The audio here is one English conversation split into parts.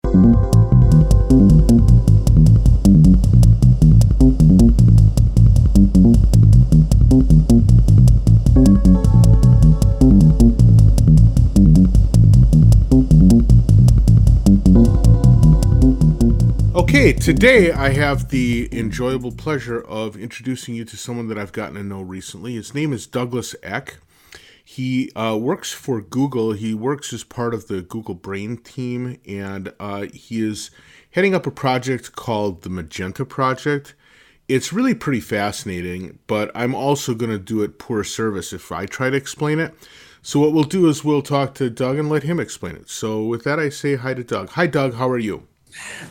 Okay, today I have the enjoyable pleasure of introducing you to someone that I've gotten to know recently. His name is Douglas Eck. He works for Google. He works as part of the Google Brain team, and he is heading up a project called the Magenta project. It's really pretty fascinating, but I'm also going to do it poor service if I try to explain it. So what we'll do is we'll talk to Doug and let him explain it. So with that, I say hi to Doug. Hi, Doug. How are you?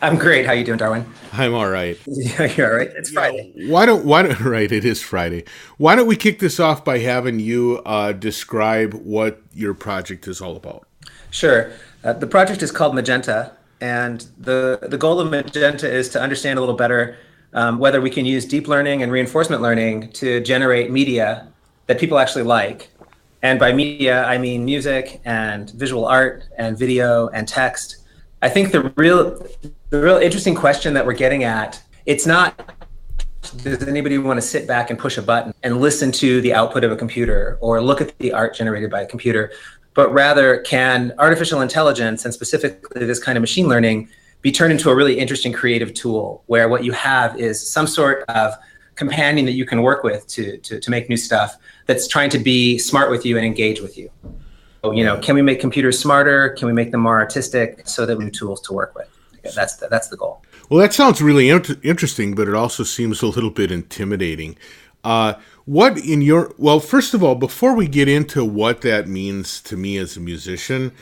I'm great. How you doing, Darwin? I'm all right. Yeah, you're all right. It's Friday. Why don't right, it is Friday. Why don't we kick this off by having you describe what your project is all about? Sure. The project is called Magenta, and the goal of Magenta is to understand a little better whether we can use deep learning and reinforcement learning to generate media that people actually like. And by media, I mean music and visual art and video and text. I think the real interesting question that we're getting at, it's not, does anybody want to sit back and push a button and listen to the output of a computer or look at the art generated by a computer, but rather can artificial intelligence, and specifically this kind of machine learning, be turned into a really interesting creative tool where what you have is some sort of companion that you can work with to make new stuff that's trying to be smart with you and engage with you. So, can we make computers smarter? Can we make them more artistic so that we have tools to work with? That's the goal. Well, that sounds really interesting, but it also seems a little bit intimidating. First of all, before we get into what that means to me as a musician,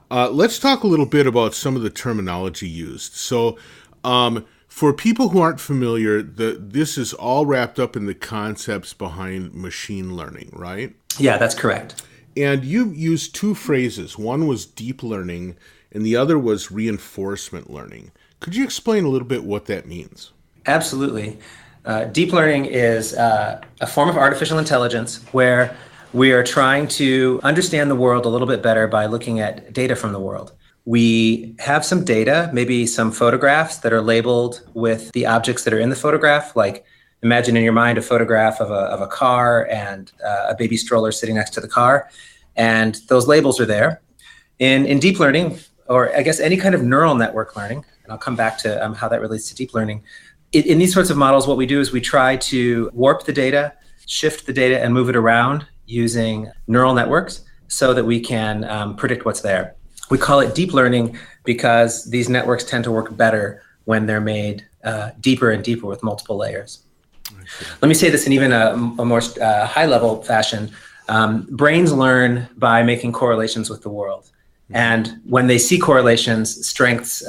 let's talk a little bit about some of the terminology used. So, for people who aren't familiar, this is all wrapped up in the concepts behind machine learning, right? Yeah, that's correct. And you used two phrases. One was deep learning, and the other was reinforcement learning. Could you explain a little bit what that means? Absolutely. Deep learning is a form of artificial intelligence where we are trying to understand the world a little bit better by looking at data from the world. We have some data, maybe some photographs that are labeled with the objects that are in the photograph, like imagine in your mind a photograph of a car and a baby stroller sitting next to the car, and those labels are there. In deep learning, or I guess any kind of neural network learning, and I'll come back to how that relates to deep learning, in these sorts of models, what we do is we try to warp the data, shift the data, and move it around using neural networks so that we can predict what's there. We call it deep learning because these networks tend to work better when they're made deeper and deeper with multiple layers. Let me say this in even a more high-level fashion. Brains learn by making correlations with the world. And when they see correlations, strengths,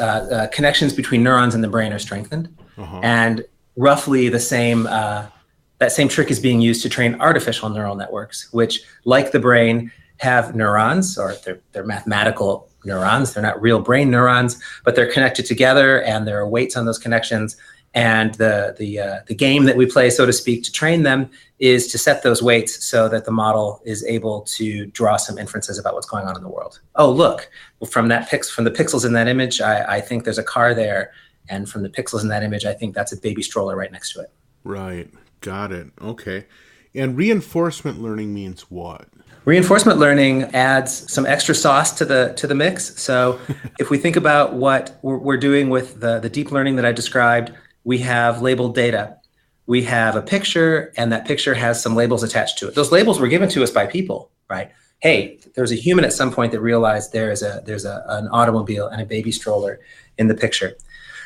connections between neurons in the brain are strengthened. And roughly the same, that same trick is being used to train artificial neural networks, which, like the brain, have neurons, or they're mathematical neurons. They're not real brain neurons, but they're connected together, and there are weights on those connections. And the game that we play, so to speak, to train them is to set those weights so that the model is able to draw some inferences about what's going on in the world. Oh, look, from the pixels in that image, I think there's a car there. And from the pixels in that image, I think that's a baby stroller right next to it. Right. Got it. Okay. And reinforcement learning means what? Reinforcement learning adds some extra sauce to the mix. So if we think about what we're doing with the deep learning that I described, we have labeled data. We have a picture, and that picture has some labels attached to it. Those labels were given to us by people, right? Hey, there was a human at some point that realized there's an automobile and a baby stroller in the picture.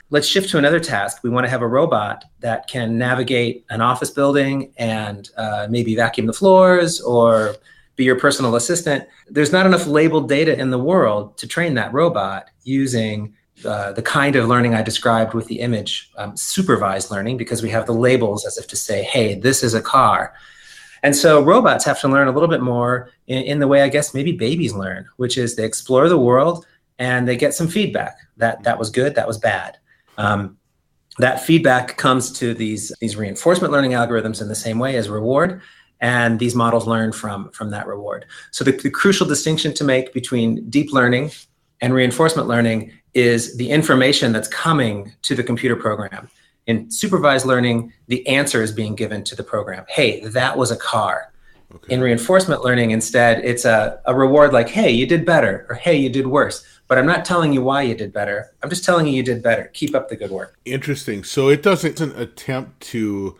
Let's shift to another task. We want to have a robot that can navigate an office building and maybe vacuum the floors or be your personal assistant. There's not enough labeled data in the world to train that robot using the kind of learning I described with the image, supervised learning, because we have the labels as if to say, hey, this is a car. And so robots have to learn a little bit more in the way I guess maybe babies learn, which is they explore the world and they get some feedback. That was good, that was bad. That feedback comes to these reinforcement learning algorithms in the same way as reward, and these models learn from that reward. So the crucial distinction to make between deep learning And reinforcement learning is the information that's coming to the computer program. In supervised learning, the answer is being given to the program. Hey, that was a car. Okay. In reinforcement learning, instead, it's a reward like, hey, you did better, or hey, you did worse. But I'm not telling you why you did better. I'm just telling you did better. Keep up the good work. Interesting. So it doesn't attempt to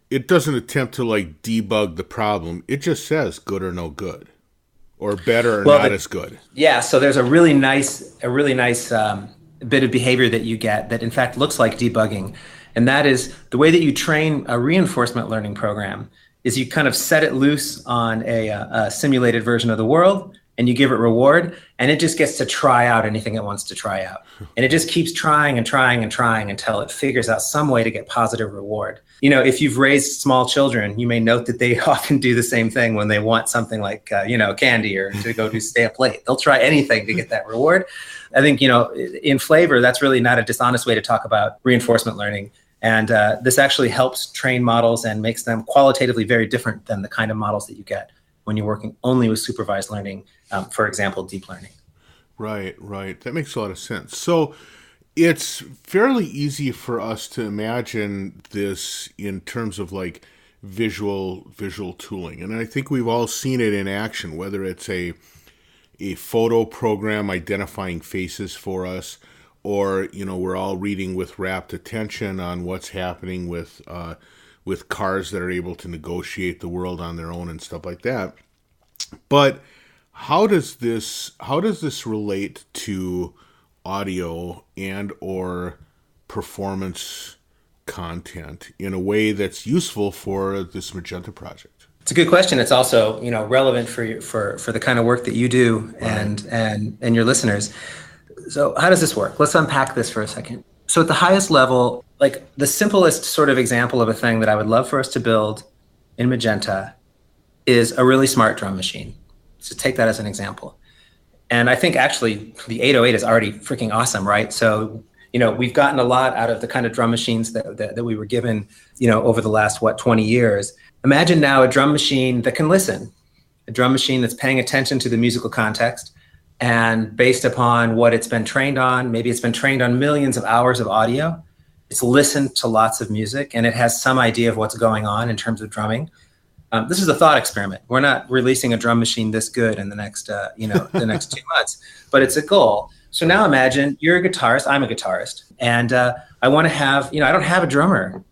like debug the problem. It just says good or no good, or better or not as good. Yeah. So there's a really nice bit of behavior that you get that in fact looks like debugging. And that is the way that you train a reinforcement learning program is you kind of set it loose on a simulated version of the world, and you give it reward, and it just gets to try out anything it wants to try out. And it just keeps trying and trying and trying until it figures out some way to get positive reward. You know, if you've raised small children, you may note that they often do the same thing when they want something like, candy or to go stay up late. They'll try anything to get that reward. I think, in flavor, that's really not a dishonest way to talk about reinforcement learning. And this actually helps train models and makes them qualitatively very different than the kind of models that you get when you're working only with supervised learning, for example, deep learning. Right. That makes a lot of sense. So it's fairly easy for us to imagine this in terms of like visual tooling. And I think we've all seen it in action, whether it's a photo program identifying faces for us, or, we're all reading with rapt attention on what's happening with cars that are able to negotiate the world on their own and stuff like that. But how does this relate to audio and or performance content in a way that's useful for this Magenta project? It's a good question. It's also, relevant for the kind of work that you do and your listeners. So how does this work? Let's unpack this for a second. So at the highest level, like the simplest sort of example of a thing that I would love for us to build in Magenta is a really smart drum machine. So take that as an example. And I think actually the 808 is already freaking awesome, right? So, we've gotten a lot out of the kind of drum machines that we were given, over the last, 20 years. Imagine now a drum machine that can listen, a drum machine that's paying attention to the musical context. And based upon what it's been trained on, maybe it's been trained on millions of hours of audio. It's listened to lots of music, and it has some idea of what's going on in terms of drumming. This is a thought experiment. We're not releasing a drum machine this good in the next, the next 2 months, but it's a goal. So now imagine you're a guitarist, I'm a guitarist, and I want to have, I don't have a drummer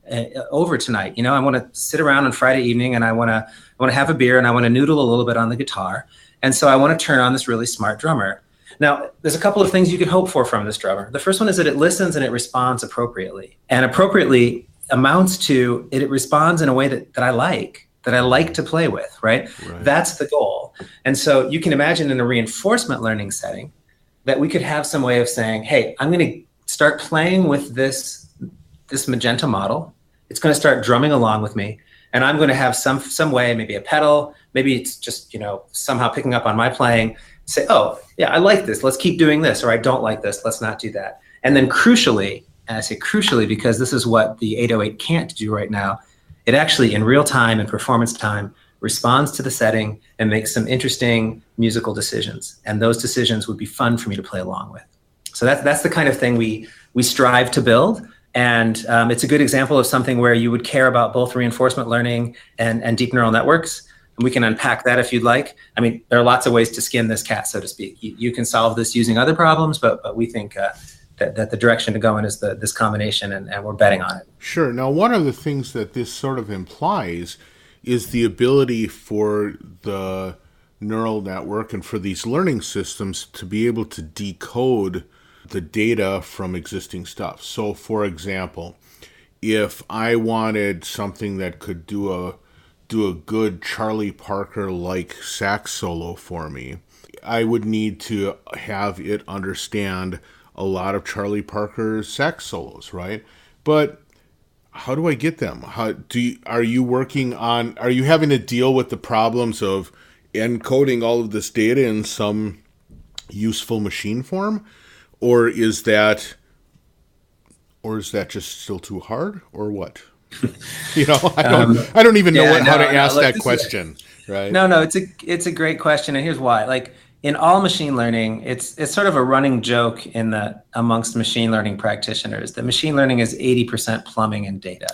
over tonight. I want to sit around on Friday evening, and I want to have a beer, and I want to noodle a little bit on the guitar. And so I want to turn on this really smart drummer. Now, there's a couple of things you can hope for from this drummer. The first one is that it listens and it responds appropriately. And appropriately amounts to it responds in a way that I like to play with, right? That's the goal. And so you can imagine in a reinforcement learning setting that we could have some way of saying, hey, I'm going to start playing with this Magenta model. It's going to start drumming along with me. And I'm going to have some way, maybe a pedal, maybe it's just, somehow picking up on my playing, say, oh, yeah, I like this. Let's keep doing this. Or I don't like this. Let's not do that. And then crucially, and I say crucially because this is what the 808 can't do right now, it actually in real time and performance time responds to the setting and makes some interesting musical decisions. And those decisions would be fun for me to play along with. So that's the kind of thing we strive to build. And it's a good example of something where you would care about both reinforcement learning and deep neural networks. And we can unpack that if you'd like. I mean, there are lots of ways to skin this cat, so to speak. You can solve this using other problems, but we think that the direction to go in is this combination, and we're betting on it. Sure. Now, one of the things that this sort of implies is the ability for the neural network and for these learning systems to be able to decode the data from existing stuff. So, for example, if I wanted something that could do a good Charlie Parker-like sax solo for me, I would need to have it understand a lot of Charlie Parker's sax solos, right? But how do I get them? Are you having to deal with the problems of encoding all of this data in some useful machine form? Or is that just still too hard, or what? I don't even know how to ask that question, right? No, it's a great question, and here's why. Like, in all machine learning, it's sort of a running joke amongst machine learning practitioners that machine learning is 80% plumbing and data.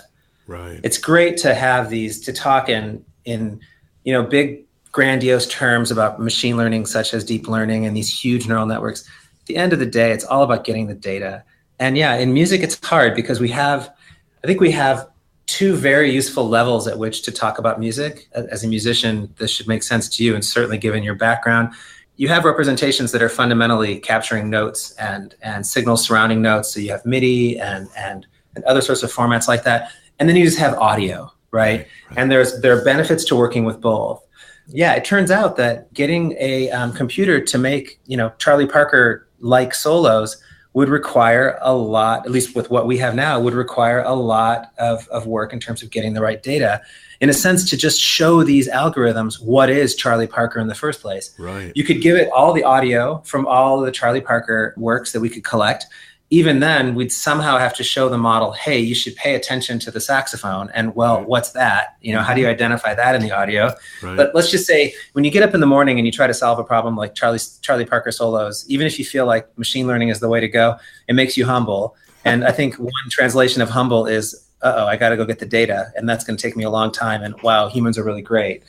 Right. It's great to have to talk in big grandiose terms about machine learning, such as deep learning and these huge neural networks. At the end of the day, it's all about getting the data. And yeah, in music, it's hard because I think we have two very useful levels at which to talk about music. As a musician, this should make sense to you, and certainly given your background. You have representations that are fundamentally capturing notes and signals surrounding notes. So you have MIDI and other sorts of formats like that. And then you just have audio, right? And there are benefits to working with both. Yeah, it turns out that getting a computer to make, Charlie Parker-like solos would require a lot, at least with what we have now, would require a lot of work in terms of getting the right data, in a sense, to just show these algorithms what is Charlie Parker in the first place. Right. You could give it all the audio from all of the Charlie Parker works that we could collect. Even then, we'd somehow have to show the model, hey, you should pay attention to the saxophone. And well, what's that? How do you identify that in the audio? Right. But let's just say when you get up in the morning and you try to solve a problem like Charlie Parker solos, even if you feel like machine learning is the way to go, it makes you humble. And I think one translation of humble is, I got to go get the data. And that's going to take me a long time. And wow, humans are really great.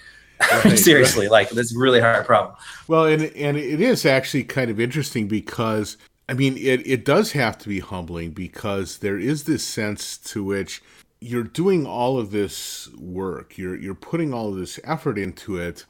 Right, seriously, like this is a really hard problem. Well, and it is actually kind of interesting because it does have to be humbling because there is this sense to which you're doing all of this work, you're putting all of this effort into it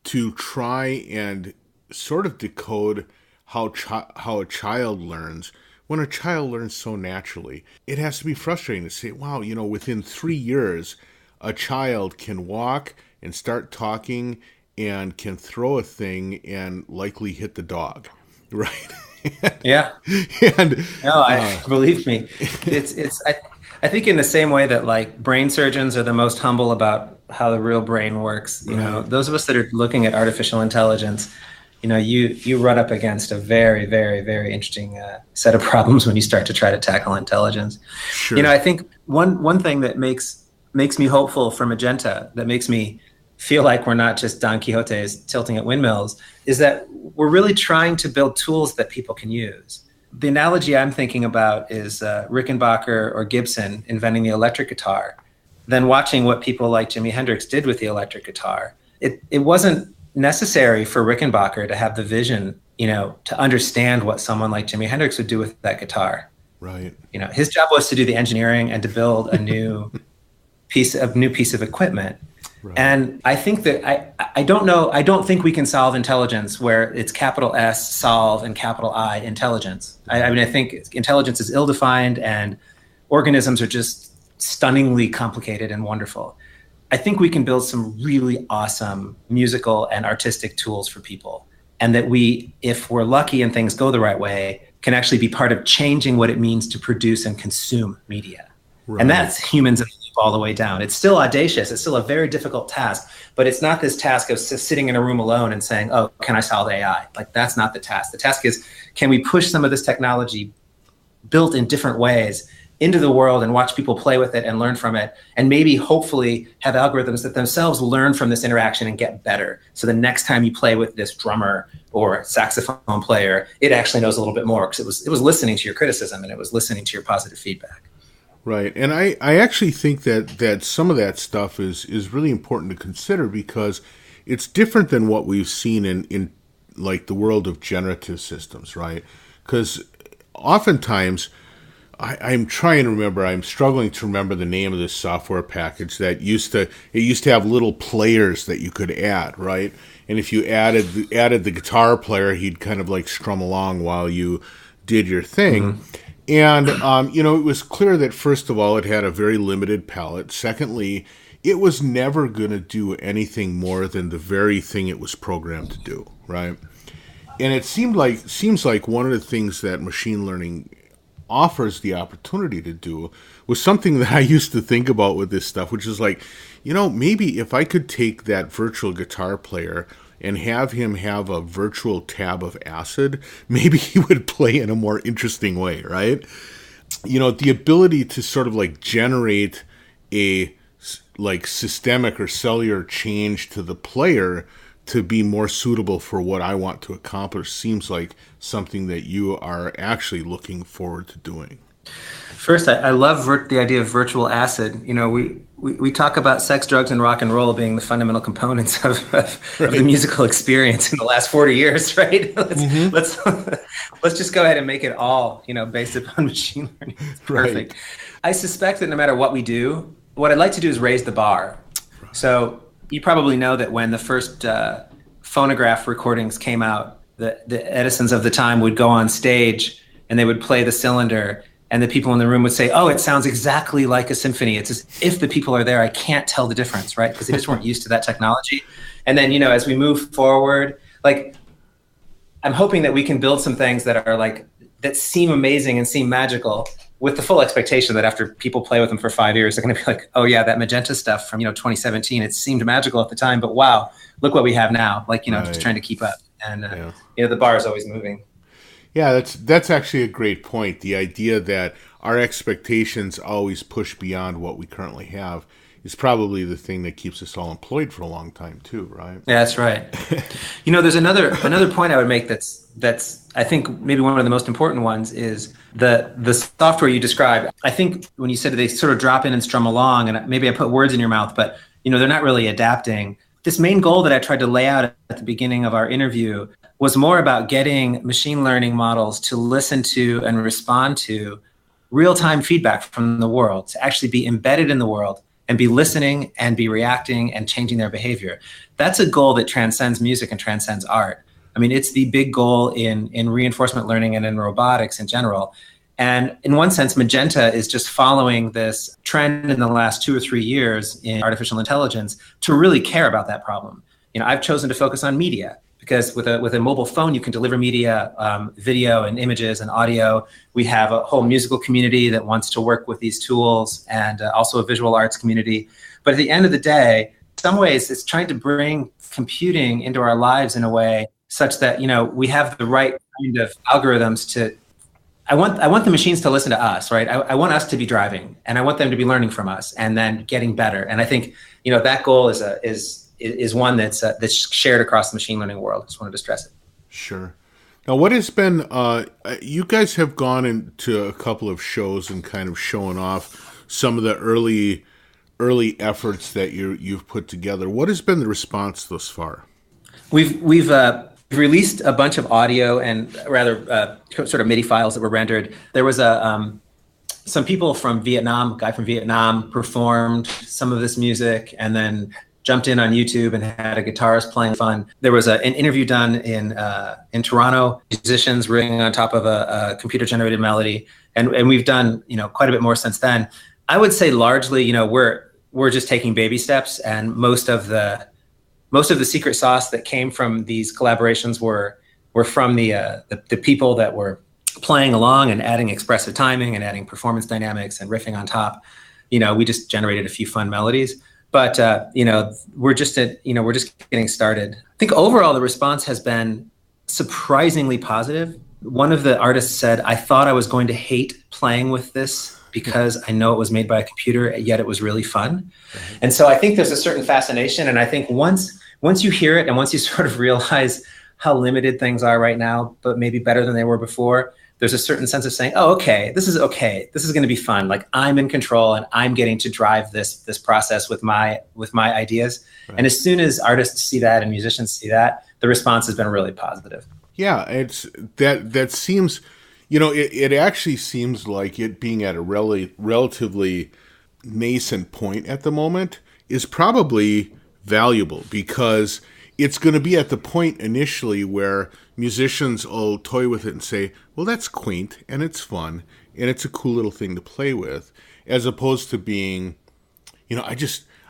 to try and sort of decode how a child learns. When a child learns so naturally, it has to be frustrating to say, wow, within 3 years, a child can walk and start talking and can throw a thing and likely hit the dog, right? Yeah. And believe me, I think in the same way that like brain surgeons are the most humble about how the real brain works, those of us that are looking at artificial intelligence, you run up against a very, very, very interesting set of problems when you start to try to tackle intelligence. Sure. I think one thing that makes me hopeful for Magenta, that makes me feel like we're not just Don Quixotes tilting at windmills, is that we're really trying to build tools that people can use. The analogy I'm thinking about is Rickenbacker or Gibson inventing the electric guitar, then watching what people like Jimi Hendrix did with the electric guitar. It wasn't necessary for Rickenbacker to have the vision, to understand what someone like Jimi Hendrix would do with that guitar. Right. His job was to do the engineering and to build a new piece of equipment. Right. And I think that I don't think we can solve intelligence where it's capital S solve and capital I intelligence. I think intelligence is ill-defined and organisms are just stunningly complicated and wonderful. I think we can build some really awesome musical and artistic tools for people. And that we, if we're lucky and things go the right way, can actually be part of changing what it means to produce and consume media. Right. And that's humans all the way down. It's still audacious. It's still a very difficult task, but it's not this task of sitting in a room alone and saying, oh, can I solve AI? Like, that's not the task. The task is, can we push some of this technology built in different ways into the world and watch people play with it and learn from it, and maybe hopefully have algorithms that themselves learn from this interaction and get better. So the next time you play with this drummer or saxophone player, it actually knows a little bit more because it was listening to your criticism and it was listening to your positive feedback. Right. And I actually think that some of that stuff is really important to consider because it's different than what we've seen in like the world of generative systems, right? Because oftentimes I'm trying to remember, I'm struggling to remember the name of this software package that used to have little players that you could add, right? And if you added the guitar player, he'd kind of like strum along while you did your thing. Mm-hmm. And, it was clear that, first of all, it had a very limited palette. Secondly, it was never going to do anything more than the very thing it was programmed to do, right? And it seems like one of the things that machine learning offers the opportunity to do was something that I used to think about with this stuff, which is like, maybe if I could take that virtual guitar player and have him have a virtual tab of acid, maybe he would play in a more interesting way, right? The ability to sort of like generate a like systemic or cellular change to the player to be more suitable for what I want to accomplish seems like something that you are actually looking forward to doing. First, I love the idea of virtual acid. We talk about sex, drugs, and rock and roll being the fundamental components of the musical experience in the last 40 years, right? Let's just go ahead and make it all, based upon machine learning. It's perfect. Right. I suspect that no matter what we do, what I'd like to do is raise the bar. Right. So you probably know that when the first phonograph recordings came out, the Edisons of the time would go on stage and they would play the cylinder. And the people in the room would say, oh, it sounds exactly like a symphony. It's as if the people are there. I can't tell the difference, right? Because they just weren't used to that technology. And then, as we move forward, I'm hoping that we can build some things that seem amazing and seem magical with the full expectation that after people play with them for 5 years, they're going to be like, oh yeah, that Magenta stuff from, 2017, it seemed magical at the time, but wow, look what we have now. Right. Just trying to keep up. And, the bar is always moving. Yeah, that's actually a great point. The idea that our expectations always push beyond what we currently have is probably the thing that keeps us all employed for a long time too, right? Yeah, that's right. There's another point I would make that's I think maybe one of the most important ones is the software you described. I think when you said they sort of drop in and strum along, and maybe I put words in your mouth, but they're not really adapting. This main goal that I tried to lay out at the beginning of our interview was more about getting machine learning models to listen to and respond to real-time feedback from the world, to actually be embedded in the world and be listening and be reacting and changing their behavior. That's a goal that transcends music and transcends art. I mean, it's the big goal in reinforcement learning and in robotics in general. And in one sense, Magenta is just following this trend in the last 2 or 3 years in artificial intelligence to really care about that problem. I've chosen to focus on media, because with a mobile phone, you can deliver media, video and images and audio. We have a whole musical community that wants to work with these tools, and also a visual arts community. But at the end of the day, in some ways, it's trying to bring computing into our lives in a way such that we have the right kind of algorithms to. I want the machines to listen to us, right? I want us to be driving, and I want them to be learning from us and then getting better. And I think that goal is one that's shared across the machine learning world. I just wanted to stress it. Sure. Now, what has been, you guys have gone into a couple of shows and kind of showing off some of the early efforts that you've put together. What has been the response thus far? We've released a bunch of audio and rather sort of MIDI files that were rendered. There was some people from Vietnam, a guy from Vietnam performed some of this music and then jumped in on YouTube and had a guitarist playing fun. There was an interview done in Toronto, musicians rigging on top of a computer-generated melody, and we've done quite a bit more since then. I would say largely, we're just taking baby steps, and most of the secret sauce that came from these collaborations were from the people that were playing along and adding expressive timing and adding performance dynamics and riffing on top. We just generated a few fun melodies. But we're just getting started. I think overall the response has been surprisingly positive. One of the artists said, "I thought I was going to hate playing with this because I know it was made by a computer, yet it was really fun." Mm-hmm. And so I think there's a certain fascination. And I think once you hear it and once you sort of realize how limited things are right now, but maybe better than they were before, there's a certain sense of saying, oh, okay. This is going to be fun. Like, I'm in control and I'm getting to drive this process with my ideas. Right. And as soon as artists see that and musicians see that, the response has been really positive. Yeah, it's that seems, it actually seems like it being at a relatively nascent point at the moment is probably valuable, because it's going to be at the point initially where musicians will toy with it and say, well, that's quaint and it's fun and it's a cool little thing to play with, as opposed to being,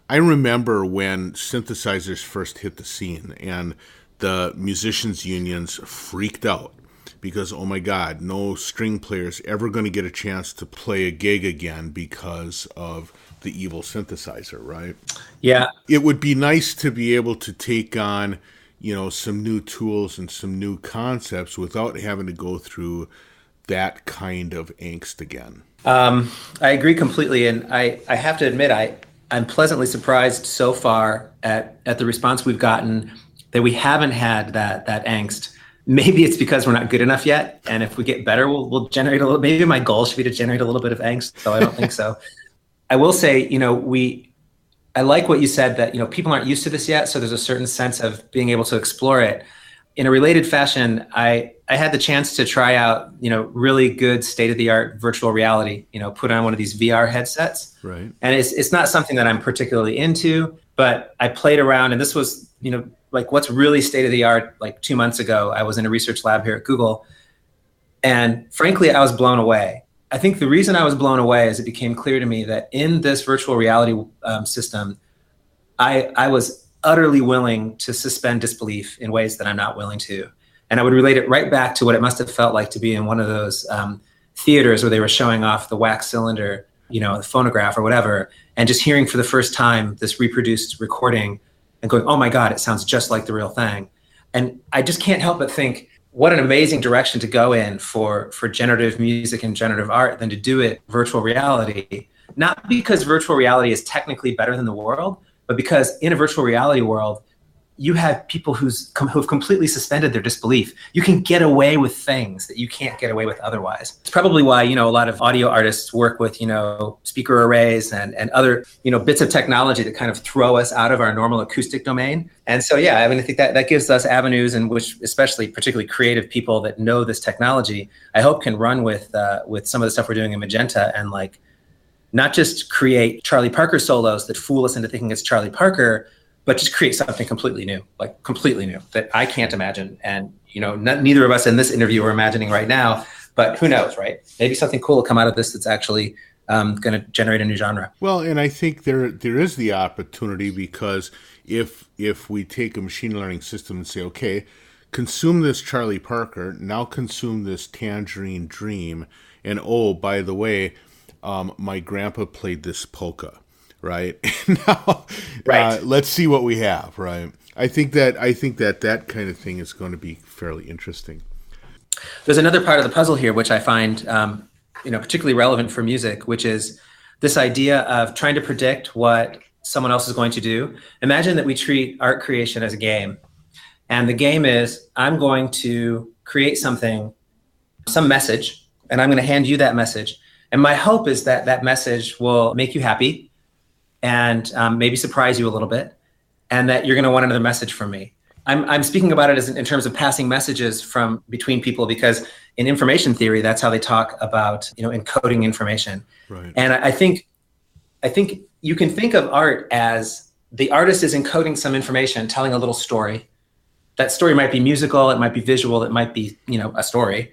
I remember when synthesizers first hit the scene and the musicians unions freaked out because, oh my God, no string player's ever going to get a chance to play a gig again because of the evil synthesizer, right? Yeah. It would be nice to be able to take on, some new tools and some new concepts without having to go through that kind of angst again. I agree completely. And I have to admit, I'm pleasantly surprised so far at the response we've gotten. that we haven't had that angst. Maybe it's because we're not good enough yet, and if we get better, we'll generate a little. Maybe my goal should be to generate a little bit of angst, though I don't think so. I will say, I like what you said that people aren't used to this yet, so there's a certain sense of being able to explore it. In a related fashion, I had the chance to try out really good state-of-the-art virtual reality. Put on one of these VR headsets, right? And it's not something that I'm particularly into, but I played around, and this was like what's really state-of-the-art. Like 2 months ago, I was in a research lab here at Google, and frankly, I was blown away. I think the reason I was blown away is it became clear to me that in this virtual reality system, I was utterly willing to suspend disbelief in ways that I'm not willing to. And I would relate it right back to what it must have felt like to be in one of those theaters where they were showing off the wax cylinder, the phonograph or whatever, and just hearing for the first time this reproduced recording and going, oh my God, it sounds just like the real thing. And I just can't help but think, what an amazing direction to go in for generative music and generative art than to do it virtual reality. Not because virtual reality is technically better than the world, but because in a virtual reality world, you have people who've completely suspended their disbelief. You can get away with things that you can't get away with otherwise. It's probably why, a lot of audio artists work with, speaker arrays and other, bits of technology that kind of throw us out of our normal acoustic domain. And so, yeah, I think that gives us avenues in which, especially particularly creative people that know this technology, I hope can run with some of the stuff we're doing in Magenta and not just create Charlie Parker solos that fool us into thinking it's Charlie Parker, but just create something completely new that I can't imagine. And, neither of us in this interview are imagining right now, but who knows, right? Maybe something cool will come out of this that's actually going to generate a new genre. Well, and I think there is the opportunity, because if we take a machine learning system and say, okay, consume this Charlie Parker, now consume this Tangerine Dream, and oh, by the way, my grandpa played this polka. Right now, right. Let's see what we have. Right. I think that kind of thing is going to be fairly interesting. There's another part of the puzzle here, which I find, particularly relevant for music, which is this idea of trying to predict what someone else is going to do. Imagine that we treat art creation as a game, and the game is I'm going to create some message, and I'm going to hand you that message, and my hope is that that message will make you happy and maybe surprise you a little bit, and that you're going to want another message from me. I'm speaking about it as in terms of passing messages from between people, because in information theory, that's how they talk about encoding information. Right. And I think you can think of art as the artist is encoding some information, telling a little story. That story might be musical, it might be visual, it might be a story,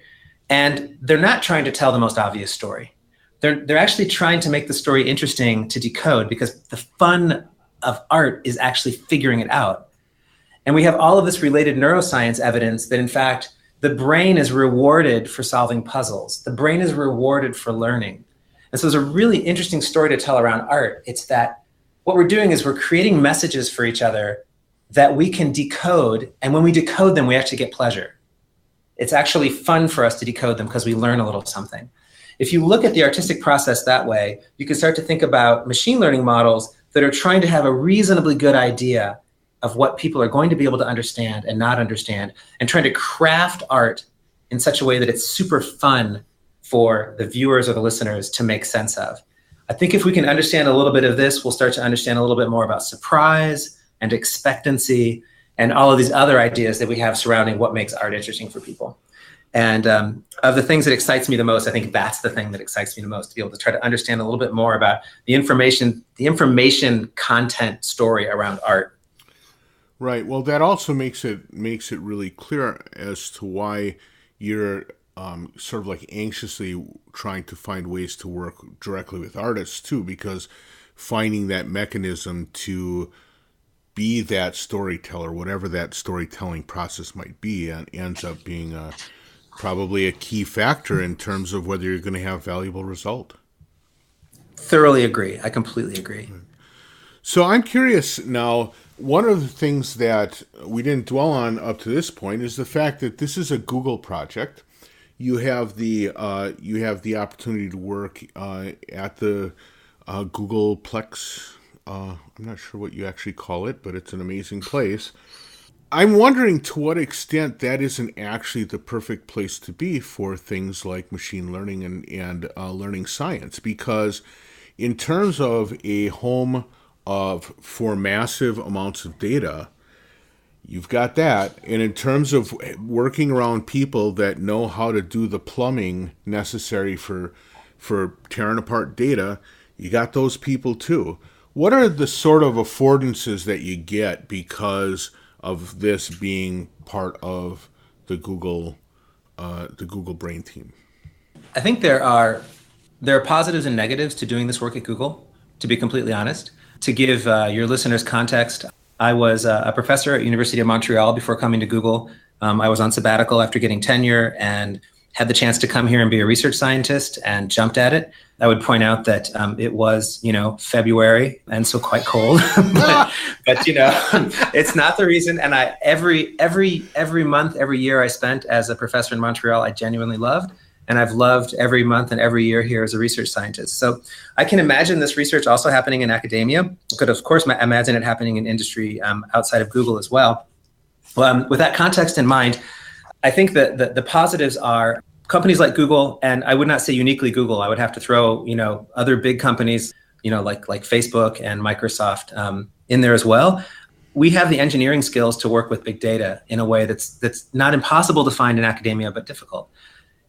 and they're not trying to tell the most obvious story. They're actually trying to make the story interesting to decode, because the fun of art is actually figuring it out. And we have all of this related neuroscience evidence that, in fact, the brain is rewarded for solving puzzles. The brain is rewarded for learning. And so there's a really interesting story to tell around art. It's that what we're doing is we're creating messages for each other that we can decode. And when we decode them, we actually get pleasure. It's actually fun for us to decode them because we learn a little something. If you look at the artistic process that way, you can start to think about machine learning models that are trying to have a reasonably good idea of what people are going to be able to understand and not understand, and trying to craft art in such a way that it's super fun for the viewers or the listeners to make sense of. I think if we can understand a little bit of this, we'll start to understand a little bit more about surprise and expectancy and all of these other ideas that we have surrounding what makes art interesting for people. And of the things that excites me the most, I think that's the thing that excites me the most, to be able to try to understand a little bit more about the information content story around art. Right. Well, that also makes it really clear as to why you're sort of like anxiously trying to find ways to work directly with artists too, because finding that mechanism to be that storyteller, whatever that storytelling process might be, and ends up being probably a key factor in terms of whether you're going to have valuable result. Thoroughly agree. I completely agree. So I'm curious now, one of the things that we didn't dwell on up to this point is the fact that this is a Google project. You have the opportunity to work at the Googleplex. I'm not sure what you actually call it, but it's an amazing place. I'm wondering to what extent that isn't actually the perfect place to be for things like machine learning and learning science, because in terms of a home for massive amounts of data, you've got that. And in terms of working around people that know how to do the plumbing necessary for tearing apart data, you got those people too. What are the sort of affordances that you get because of this being part of the Google Brain team? I think there are positives and negatives to doing this work at Google, to be completely honest. To give your listeners context, I was a professor at University of Montreal before coming to Google. I was on sabbatical after getting tenure and had the chance to come here and be a research scientist and jumped at it. I would point out that it was, February and so quite cold, but it's not the reason. And every month, every year I spent as a professor in Montreal, I genuinely loved. And I've loved every month and every year here as a research scientist. So I can imagine this research also happening in academia. Could, of course, imagine it happening in industry outside of Google as well. With that context in mind, I think that the positives are companies like Google, and I would not say uniquely Google. I would have to throw, other big companies, like Facebook and Microsoft in there as well. We have the engineering skills to work with big data in a way that's not impossible to find in academia, but difficult.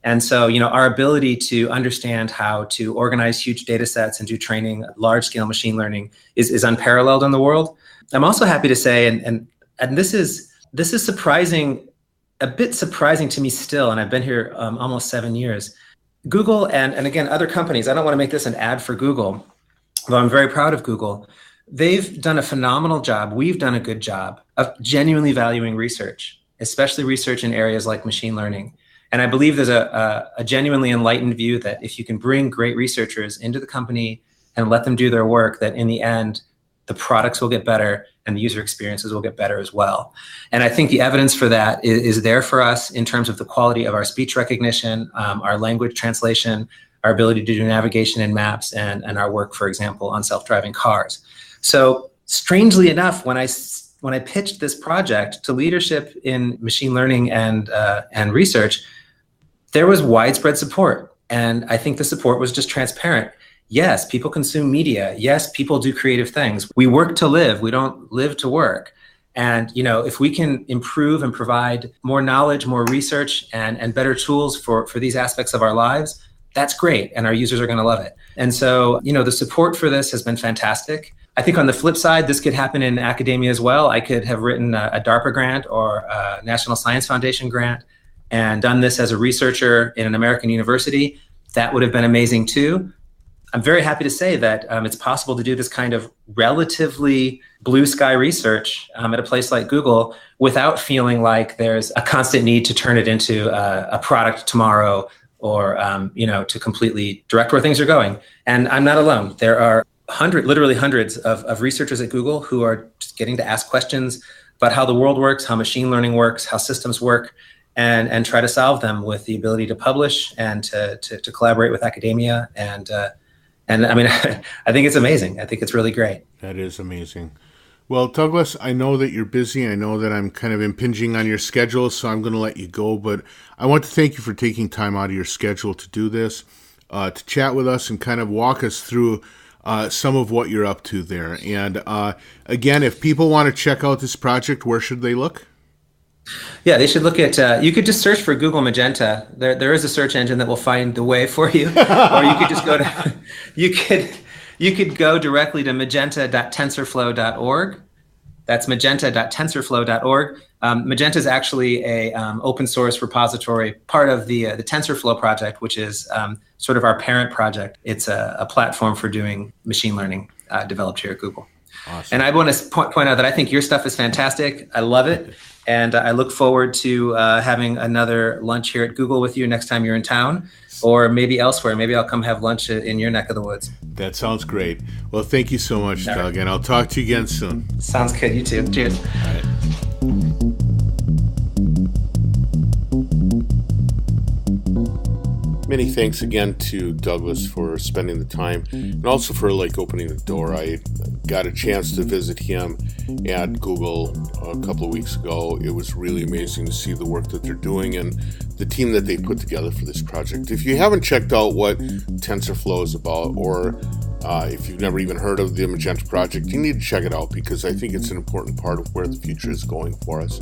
And so, our ability to understand how to organize huge data sets and do training, large-scale machine learning is unparalleled in the world. I'm also happy to say, and this is surprising, a bit surprising to me still, and I've been here almost 7 years. Google and again, other companies, I don't want to make this an ad for Google, though I'm very proud of Google. They've done a phenomenal job. We've done a good job of genuinely valuing research, especially research in areas like machine learning. And I believe there's a genuinely enlightened view that if you can bring great researchers into the company and let them do their work, that in the end, the products will get better and the user experiences will get better as well. And I think the evidence for that is there for us in terms of the quality of our speech recognition, our language translation, our ability to do navigation in maps, and our work, for example, on self-driving cars. So strangely enough, when I pitched this project to leadership in machine learning and research, there was widespread support. And I think the support was just transparent. Yes, people consume media. Yes, people do creative things. We work to live. We don't live to work. And if we can improve and provide more knowledge, more research, and better tools for these aspects of our lives, that's great. And our users are going to love it. And so, the support for this has been fantastic. I think on the flip side, this could happen in academia as well. I could have written a DARPA grant or a National Science Foundation grant and done this as a researcher in an American university. That would have been amazing too. I'm very happy to say that it's possible to do this kind of relatively blue sky research at a place like Google without feeling like there's a constant need to turn it into a product tomorrow or to completely direct where things are going. And I'm not alone. There are literally hundreds of researchers at Google who are just getting to ask questions about how the world works, how machine learning works, how systems work, and try to solve them with the ability to publish and to collaborate with academia. And I mean, I think it's amazing. I think it's really great. That is amazing. Well, Douglas, I know that you're busy. I know that I'm kind of impinging on your schedule, so I'm going to let you go. But I want to thank you for taking time out of your schedule to do this, to chat with us and kind of walk us through some of what you're up to there. And again, if people want to check out this project, where should they look? Yeah, they should look at, you could just search for Google Magenta. There is a search engine that will find the way for you. Or you could just go to, you could go directly to magenta.tensorflow.org. That's magenta.tensorflow.org. Magenta is actually a open source repository, part of the TensorFlow project, which is sort of our parent project. It's a platform for doing machine learning developed here at Google. Awesome. And I want to point out that I think your stuff is fantastic. I love it. And I look forward to having another lunch here at Google with you next time you're in town, or maybe elsewhere. Maybe I'll come have lunch in your neck of the woods. That sounds great. Well, thank you so much, Doug, and I'll talk to you again soon. Sounds good. You too. Cheers. All right. Many thanks again to Douglas for spending the time and also for opening the door. I got a chance to visit him at Google a couple of weeks ago. It was really amazing to see the work that they're doing and the team that they put together for this project. If you haven't checked out what TensorFlow is about, or if you've never even heard of the Magenta project, you need to check it out because I think it's an important part of where the future is going for us.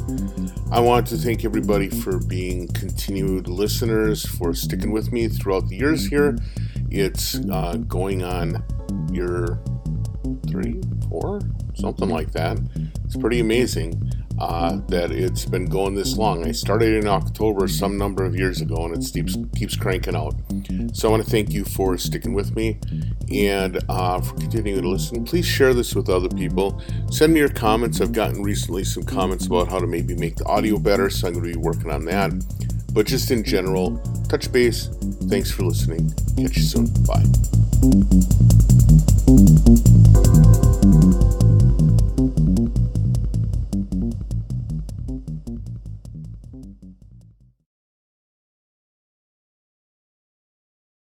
I want to thank everybody for being continued listeners, for sticking with me throughout the years here. It's going on year 3, 4, something like that. It's pretty amazing that it's been going this long. I started in October some number of years ago, and it keeps cranking out. So I want to thank you for sticking with me and for continuing to listen. Please share this with other people. Send me your comments. I've gotten recently some comments about how to maybe make the audio better, so I'm going to be working on that. But just in general, touch base. Thanks for listening. Catch you soon. Bye.